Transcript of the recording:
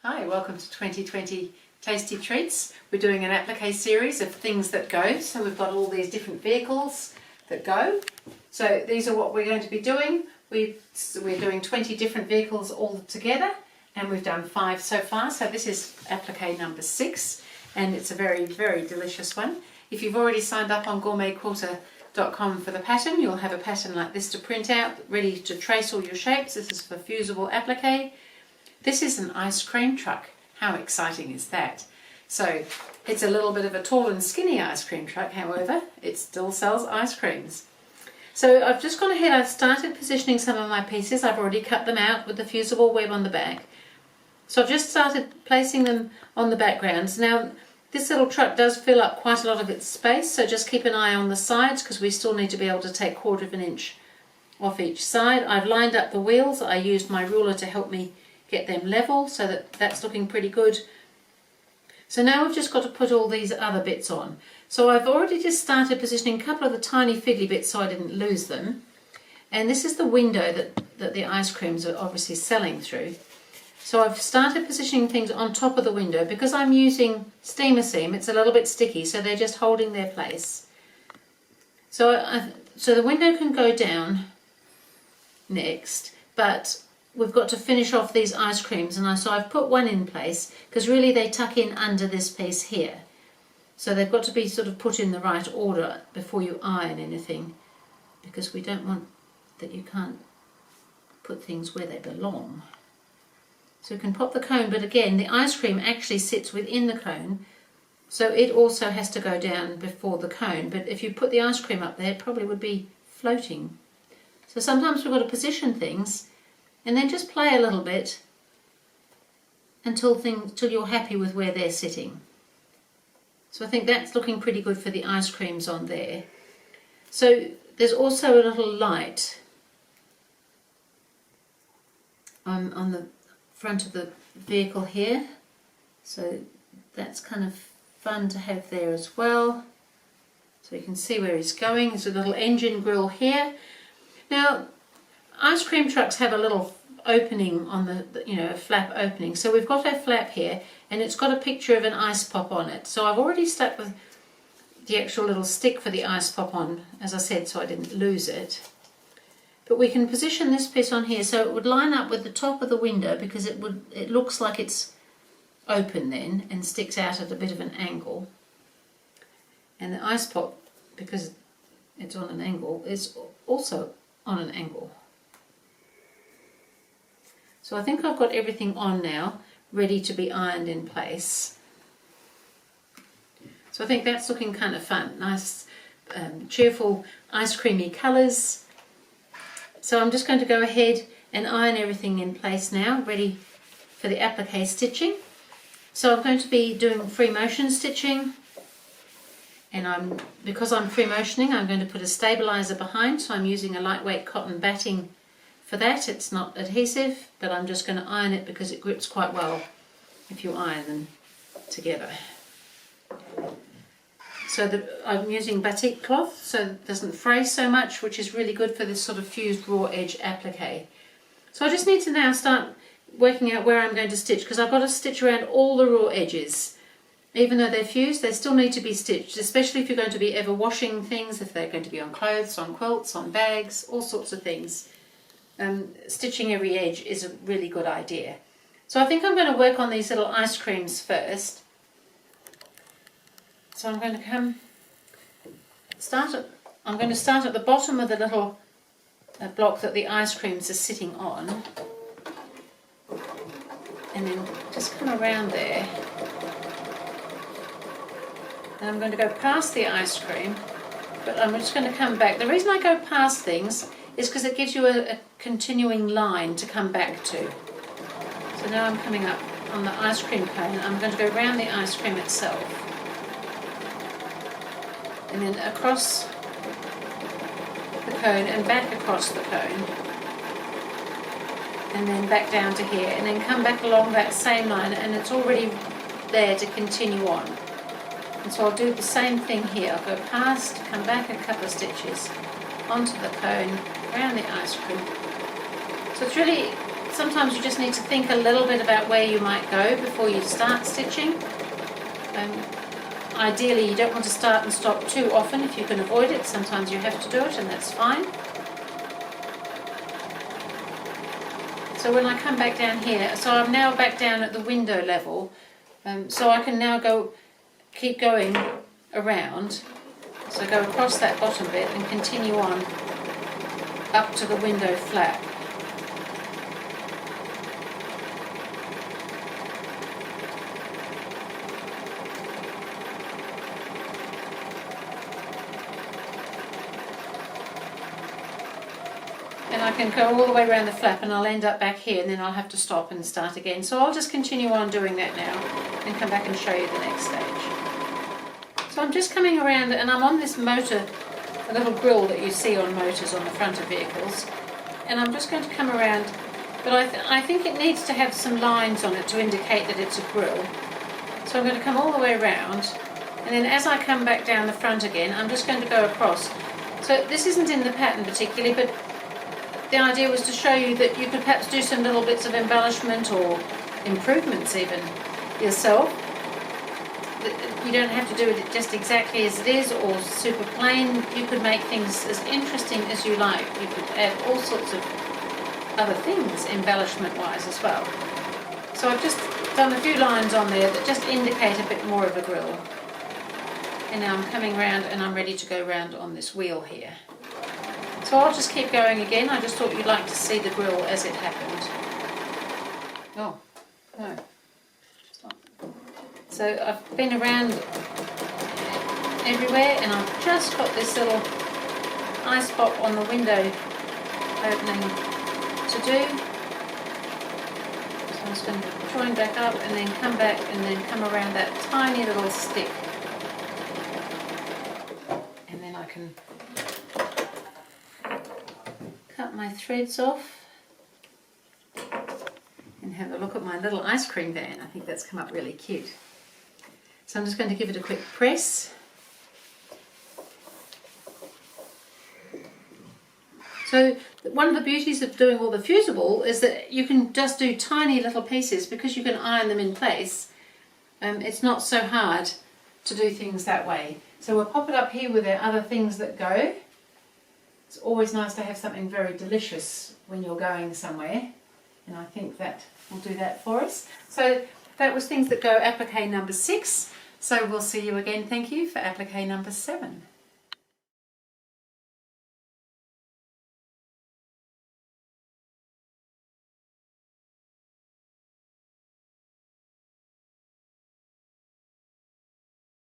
Hi, welcome to 2020 Tasty Treats. We're doing an applique series of things that go. So we've got all these different vehicles that go. So these are what we're going to be doing. We're doing 20 different vehicles all together, and we've done 5 so far. So this is applique number 6, and it's a very, very delicious one. If you've already signed up on GourmetQuilter.com for the pattern, you'll have a pattern like this to print out, ready to trace all your shapes. This is for fusible applique. This is an ice cream truck. How exciting is that? So it's a little bit of a tall and skinny ice cream truck, however, it still sells ice creams. So I've just gone ahead, I've started positioning some of my pieces. I've already cut them out with the fusible web on the back. So I've just started placing them on the backgrounds. Now this little truck does fill up quite a lot of its space, so just keep an eye on the sides because we still need to be able to take 1/4 of an inch off each side. I've lined up the wheels. I used my ruler to help me get them level, so that's looking pretty good. So now we've just got to put all these other bits on. So I've already just started positioning a couple of the tiny fiddly bits so I didn't lose them. And this is the window that the ice creams are obviously selling through. So I've started positioning things on top of the window. Because I'm using steamer seam, it's a little bit sticky, so they're just holding their place. So the window can go down next, but we've got to finish off these ice creams, and so I've put one in place because really they tuck in under this piece here. So they've got to be sort of put in the right order before you iron anything, because we don't want that you can't put things where they belong. So you can pop the cone, but again the ice cream actually sits within the cone, so it also has to go down before the cone. But if you put the ice cream up there, it probably would be floating. So sometimes we've got to position things and then just play a little bit until you're happy with where they're sitting. So I think that's looking pretty good for the ice creams on there. So there's also a little light on the front of the vehicle here. So that's kind of fun to have there as well. So you can see where he's going. There's a little engine grill here. Now, ice cream trucks have a little opening on a flap opening. So we've got our flap here, and it's got a picture of an ice pop on it. So I've already stuck with the actual little stick for the ice pop on, as I said, so I didn't lose it. But we can position this piece on here so it would line up with the top of the window, because it looks like it's open then and sticks out at a bit of an angle. And the ice pop, because it's on an angle, is also on an angle. So I think I've got everything on now, ready to be ironed in place. So I think that's looking kind of fun. Nice, cheerful, ice creamy colours. So I'm just going to go ahead and iron everything in place now, ready for the applique stitching. So I'm going to be doing free motion stitching, and because I'm free motioning, I'm going to put a stabiliser behind, so I'm using a lightweight cotton batting for that. It's not adhesive, but I'm just going to iron it because it grips quite well if you iron them together. So I'm using batik cloth so it doesn't fray so much, which is really good for this sort of fused raw edge applique. So I just need to now start working out where I'm going to stitch, because I've got to stitch around all the raw edges. Even though they're fused, they still need to be stitched, especially if you're going to be ever washing things, if they're going to be on clothes, on quilts, on bags, all sorts of things. Stitching every edge is a really good idea. So I think I'm going to work on these little ice creams first. So I'm going to start at the bottom of the little block that the ice creams are sitting on, and then just come around there. And I'm going to go past the ice cream, but I'm just going to come back. The reason I go past things is because it gives you a continuing line to come back to. So now I'm coming up on the ice cream cone. I'm going to go around the ice cream itself, and then across the cone and back across the cone, and then back down to here, and then come back along that same line, and it's already there to continue on. And so I'll do the same thing here. I'll go past, come back a couple of stitches, onto the cone, around the ice cream. So it's really sometimes you just need to think a little bit about where you might go before you start stitching. Ideally you don't want to start and stop too often if you can avoid it. Sometimes you have to do it and that's fine. So when I come back down here, so I'm now back down at the window level, so I can now keep going around. So go across that bottom bit and continue on up to the window flap. And I can go all the way around the flap and I'll end up back here and then I'll have to stop and start again. So I'll just continue on doing that now and come back and show you the next stage. So I'm just coming around and I'm on this motor, a little grill that you see on motors on the front of vehicles. And I'm just going to come around, but I think it needs to have some lines on it to indicate that it's a grill. So I'm going to come all the way around and then as I come back down the front again, I'm just going to go across. So this isn't in the pattern particularly, but the idea was to show you that you could perhaps do some little bits of embellishment or improvements even yourself. You don't have to do it just exactly as it is or super plain. You could make things as interesting as you like. You could add all sorts of other things embellishment wise as well. So I've just done a few lines on there that just indicate a bit more of a grill. And now I'm coming round and I'm ready to go round on this wheel here. So I'll just keep going again. I just thought you'd like to see the grill as it happened. Oh, no. Stop. So I've been around everywhere and I've just got this little eye spot on the window opening to do. So I'm just going to join back up and then come back and then come around that tiny little stick. And then I can cut my threads off and have a look at my little ice cream van. I think that's come up really cute. So I'm just going to give it a quick press. So one of the beauties of doing all the fusible is that you can just do tiny little pieces because you can iron them in place. It's not so hard to do things that way. So we'll pop it up here with our other things that go. It's always nice to have something very delicious when you're going somewhere, and I think that will do that for us. So that was Things That Go applique number 6. So we'll see you again. Thank you for applique number 7.